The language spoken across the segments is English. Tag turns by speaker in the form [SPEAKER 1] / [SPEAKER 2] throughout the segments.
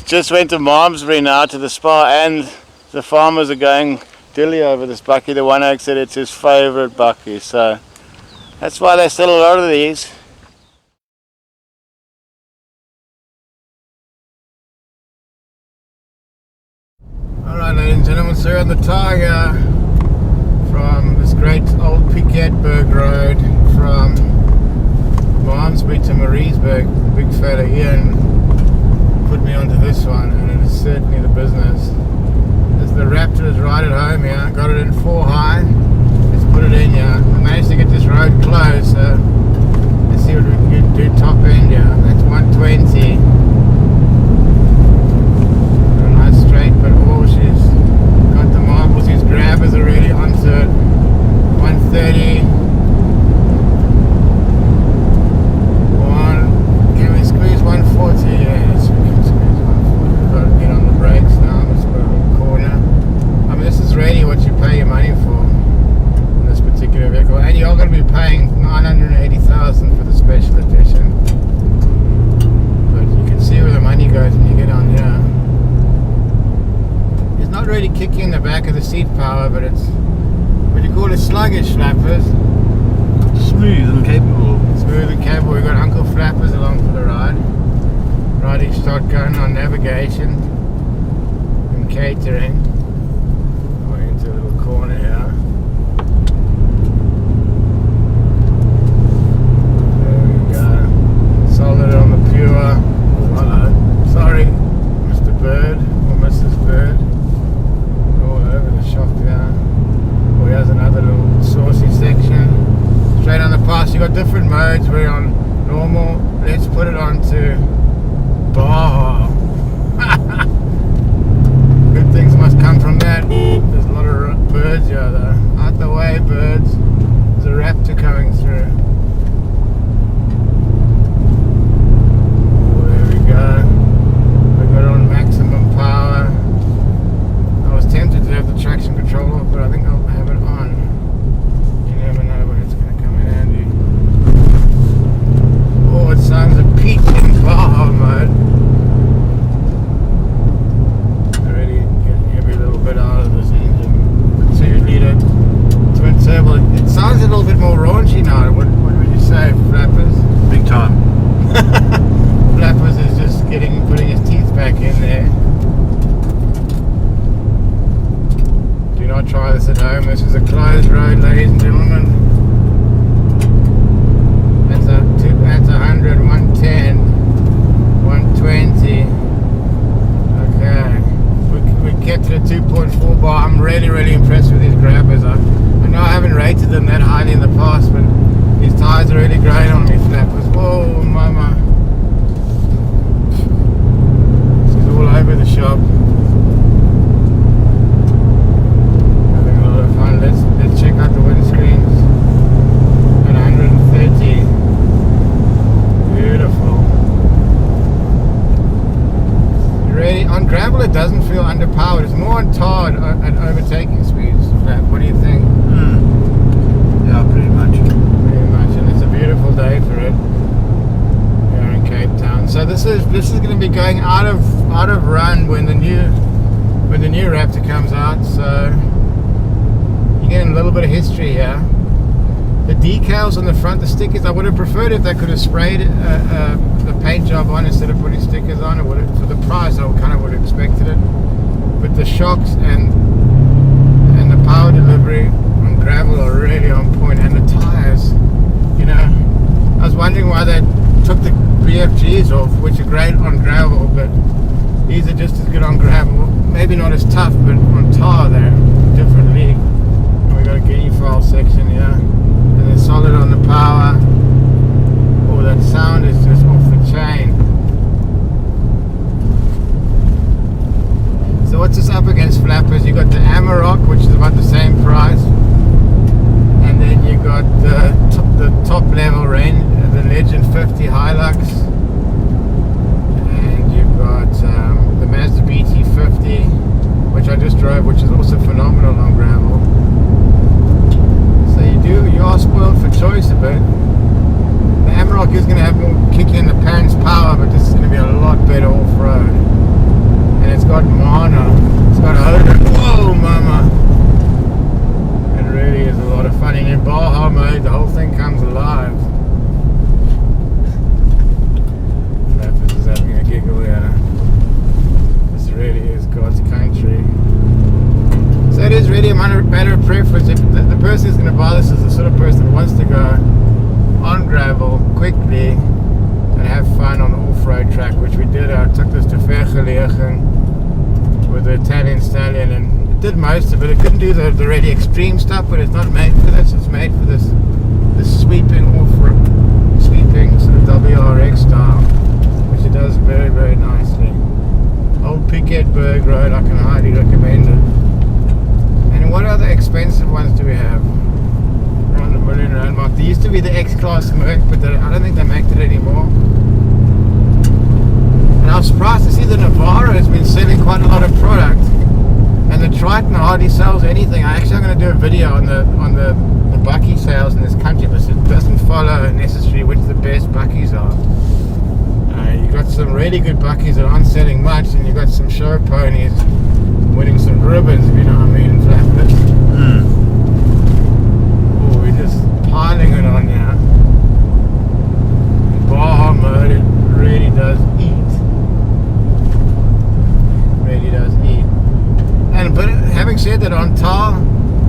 [SPEAKER 1] just went to Malmesbury now to the spa, and the farmers are going dilly over this bucky. The one oak said it's his favourite bucky, so that's why they sell a lot of these. Alright, ladies and gentlemen, so we're on the tar here from this great old Pitcatberg road from Malmesbury to Mariesburg. The big fella Ian put me onto this one, and it is certainly the business. The Raptor is right at home here. Got it in 4 high. Let's put it in here. I managed to get this road closed, so let's see what we can do top end here. That's 120. A nice straight, but she's got the marbles. His grabbers are really onto it. 130. Can we squeeze 140? Yes, we can squeeze 140. We've got to get on the brakes now. Let's put it in the corner. I mean, this is really what you pay your money for in this particular vehicle, and you're going to be paying $980,000 for the special edition. But you can see where the money goes when you get on here. It's not really kicking in the back of the seat power, but it's what you call a sluggish flappers.
[SPEAKER 2] Smooth and capable.
[SPEAKER 1] Smooth and capable. We've got Uncle Flappers along for the ride. Riding shotgun on navigation and catering. Going into a little corner here. There we go. Solid on the pure. Hello. Sorry, Mr. Bird or Mrs. Bird. All over the shop here. Oh, here's another little saucy section. Straight on the pass, you've got different modes. We're on normal. Let's put it on to Baja. Good things must come from that. There's a lot of birds here though. Out the way, birds. There's a raptor coming through. Oh, there we go. We got it on maximum power. I was tempted to have the traction control off, but I think I'll have it on. You never know when it's going to come in handy. Oh, it sounds a peak in Baja mode. Already getting every little bit out of this engine. 2-litre twin turbo. It sounds a little bit more raunchy now. What would you say, Flappers?
[SPEAKER 2] Big time.
[SPEAKER 1] Flappers is just putting his teeth back in there. Do not try this at home. This is a closed road, ladies and gentlemen. That's 100, 110, 120. Okay. We kept it at 2.4 bar. I'm really impressed with these grabbers. I know I haven't rated them that highly in the past, but these tyres are really great on me, Flappers. Whoa, mama. This is all over the shop. Having a lot of fun. Let's check out the windscreens. At 130. Beautiful. Really, on gravel it doesn't feel underpowered. It's more on tar at overtaking speeds. What do you think?
[SPEAKER 2] Yeah, pretty much.
[SPEAKER 1] Pretty much, and it's a beautiful day for it here in Cape Town. So this is going to be going out of run when the new Raptor comes out. So you're getting a little bit of history here. The decals on the front, the stickers, I would have preferred if they could have sprayed the paint job on instead of putting stickers on. For the price, I kind of would have expected it. But the shocks and the power delivery on gravel are really on point, and the tires, you know, I was wondering why they took the BFGs off, which are great on gravel, but these are just as good on gravel. Maybe not as tough, but on tar they're a different league. And we got a guinea fowl section here. And they're solid on the power. Oh, that sound is just off the chain. So what's this up against, Flappers? You got the Amarok, which is about the same price, and then you got the top level range, the Legend 50 Hilux, and you've got the Mazda BT50, which I just drove, which is also phenomenal on gravel. So you are spoiled for choice a bit. The Amarok is going to have more kick in the parents' power, but this is going to be a lot better off-road. got over. Whoa, mama! It really is a lot of fun. And in Baja mode, the whole thing comes alive. Flappers is having a giggle here. This really is God's country. So it is really a matter of preference. If the person who's going to buy this is the sort of person that wants to go on gravel quickly and have fun on the off-road track, which we did. I took this to Vergelegen with the Italian Stallion and it did most of it. It couldn't do the really extreme stuff, but it's not made for this. It's made for this sweeping off-road, sweeping sort of WRX style, which it does very, very nicely. Old Pitcatberg road, I can highly recommend it. And what other expensive ones do we have? Around the $1 million mark. There used to be the X-Class Merc, but I don't think they make it anymore. And I was surprised to see the Navara has been selling quite a lot of product, and the Triton hardly sells anything. I'm going to do a video on the bucky sales in this country, but it doesn't follow necessarily which the best buckies are. You've got some really good buckies that aren't selling much, and you've got some show ponies winning some ribbons, if you know what I mean. Oh, we're just piling it on here. In Baja mode, it really does eat. Really does eat. But having said that, on tar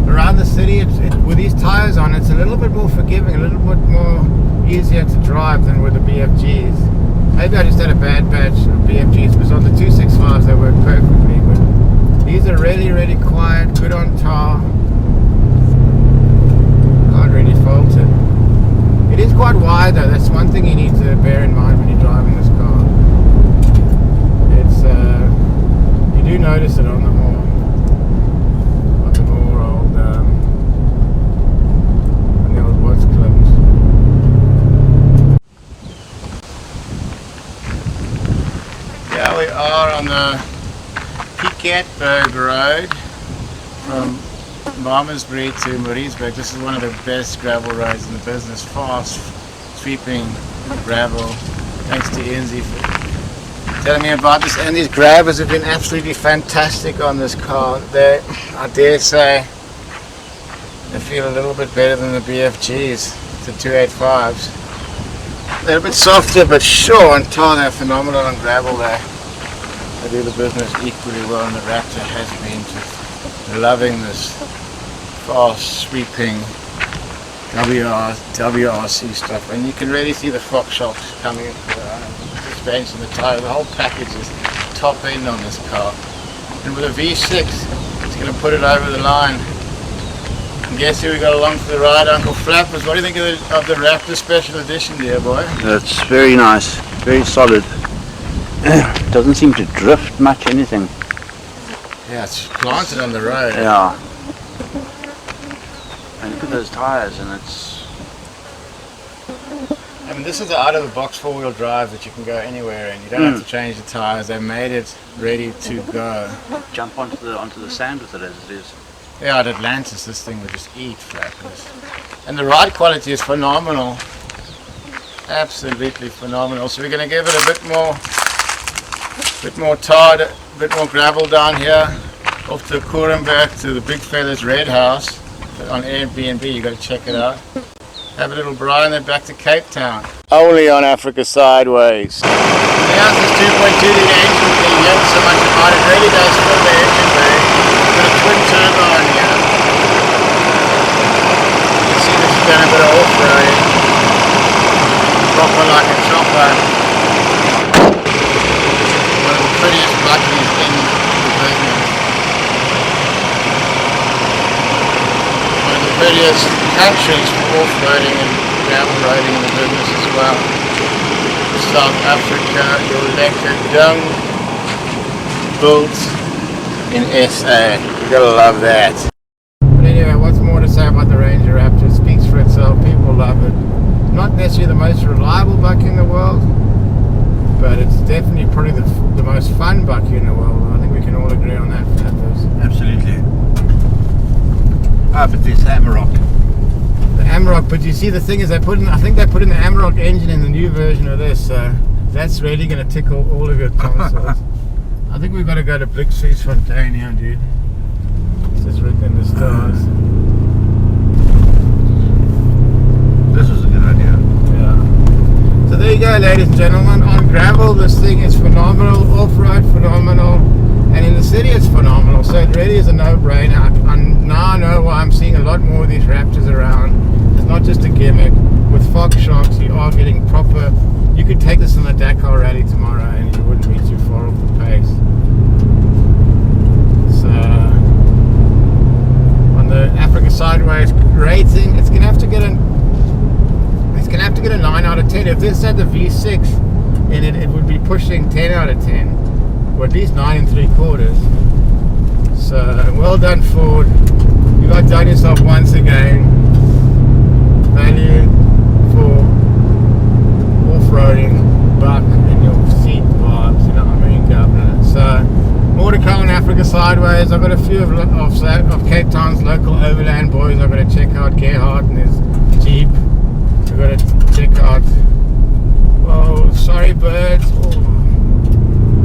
[SPEAKER 1] around the city, with these tires on, it's a little bit more forgiving, a little bit more easier to drive than with the BFGs. Maybe I just had a bad batch of BFGs, because on the 265s they work perfectly. But these are really, really quiet, good on tar. Can't really fault it. It is quite wide though. That's one thing you need to bear in mind when you're driving this car. It's you do notice it on the more old on the old watch clubs. Yeah, we are on the Pitcatberg road from Malmesbury to Maritzburg. This is one of the best gravel roads in the business. Fast, sweeping gravel. Thanks to Enzi for telling me about this. And these grabbers have been absolutely fantastic on this car. They, I dare say, they feel a little bit better than the BFGs, the 285s. They're a bit softer, but sure, on tar they're phenomenal on gravel there. They do the business equally well, and the Raptor has been just loving this fast sweeping WRC stuff, and you can really see the Fox shocks coming into the suspension, the tyre, the whole package is top end on this car. And with a V6, it's going to put it over the line. And guess who we got along for the ride? Uncle Flappers. What do you think of the Raptor Special Edition, dear boy?
[SPEAKER 2] That's very nice, very solid. Doesn't seem to drift much, anything.
[SPEAKER 1] Yeah, it's planted on the road.
[SPEAKER 2] Yeah. And look at those tyres, and it's...
[SPEAKER 1] I mean, this is the out-of-the-box four-wheel drive that you can go anywhere in. You don't have to change the tyres. They made it ready to go.
[SPEAKER 2] Jump onto the sand with it as it is.
[SPEAKER 1] Yeah, at Atlantis, this thing would just eat Flappers. And the ride quality is phenomenal. Absolutely phenomenal. So we're going to give it a bit more tar, a bit more gravel down here, off to Kurenberg, to the Big Fella's Red House on Airbnb. You got to check it out. Have a little braai and then back to Cape Town. Only on Africa Sideways. The house is 2.2 litre engine being yet so much about it. Really does fill the engine bay. Got a twin turbo on here. You can see this has done a bit of off-roading. Proper like a chopper. One of the prettiest buckies in the business. One of the prettiest countries for off-roading and gravel riding in the business as well. South Africa, your lekker dung, built in SA. You gotta love that. But anyway, what's more to say about the Ranger Raptor? It speaks for itself. People love it. Not necessarily the most reliable bucky in the world, but it's definitely probably the most fun bucky in the world. I think we can all agree on that.
[SPEAKER 2] Absolutely. Ah, but there's the Amarok.
[SPEAKER 1] The Amarok, but you see, the thing is, I think they put in the Amarok engine in the new version of this, so that's really going to tickle all of your consoles. I think we've got to go to Fontaine here, dude. It's just written in the stars.
[SPEAKER 2] This is a good idea.
[SPEAKER 1] Yeah. So there you go, ladies and gentlemen. On gravel, this thing is phenomenal. Off-road, phenomenal. And in the city, it's phenomenal. So it really is a no-brainer. Now I know why I'm seeing a lot more of these Raptors around. It's not just a gimmick. With fog shocks, you are getting proper. You could take this in the Dakar Rally tomorrow, and you wouldn't be too far off the pace. So on the Africa Sideways rating, it's gonna have to get a 9 out of 10. If this had the V6 in it, it would be pushing 10 out of 10, or at least 9 3/4. So well done, Ford. You've outdone yourself once again. Value for off-roading, buck in your seat vibes, you know what I mean, Governor. So more to come on Africa Sideways. I've got a few of Cape Town's local overland boys. I've got to check out Gerhard and his Jeep. We've got to check out, oh, sorry birds. Oh,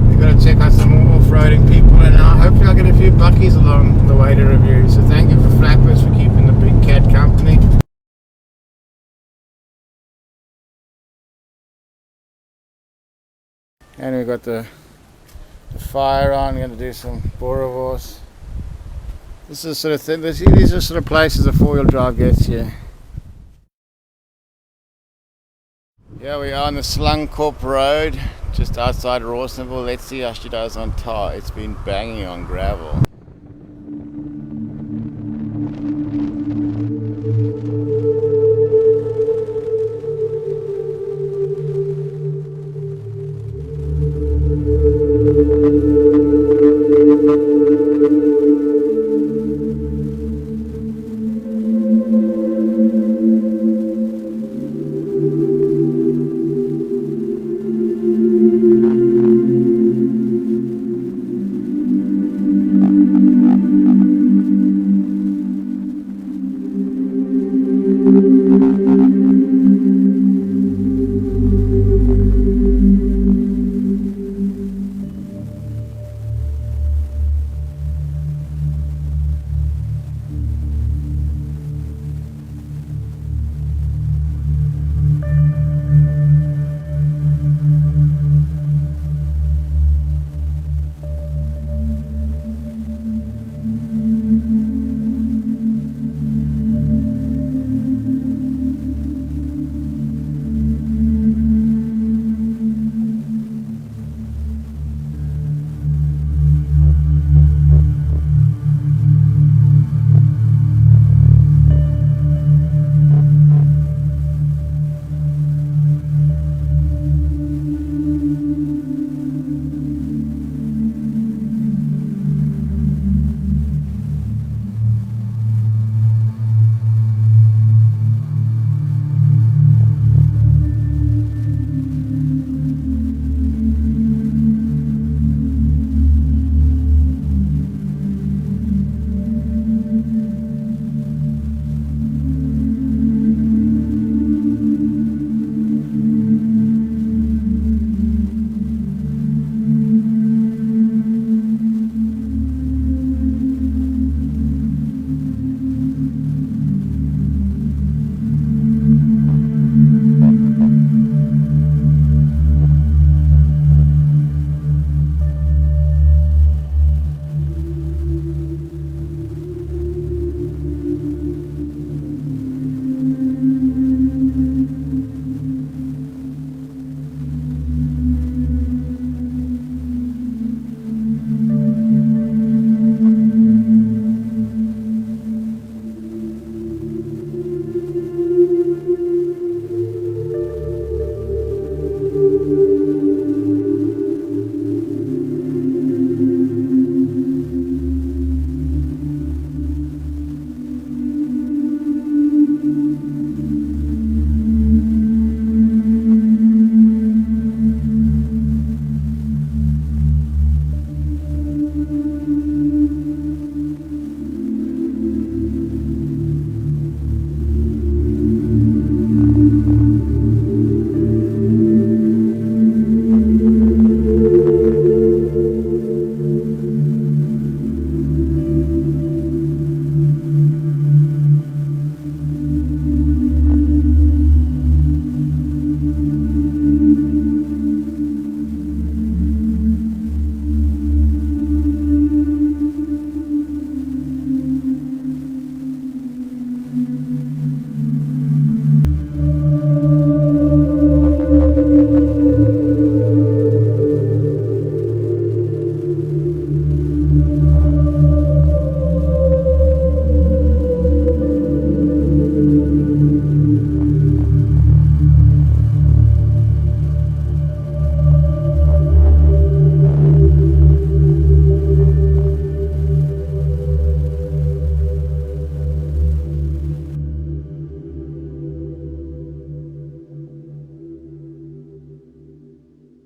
[SPEAKER 1] we've got to check out some more off-roading people, and hopefully I'll get a few buckies along the way to review. So thank you for Flappers for keeping the big cat company. And we've got the fire on. We're going to do some boerewors. This is the sort of thing. These are sort of places a four-wheel drive gets you. Here we are on the Slungkop Road, just outside Rawsonville. Let's see how she does on tar. It's been banging on gravel.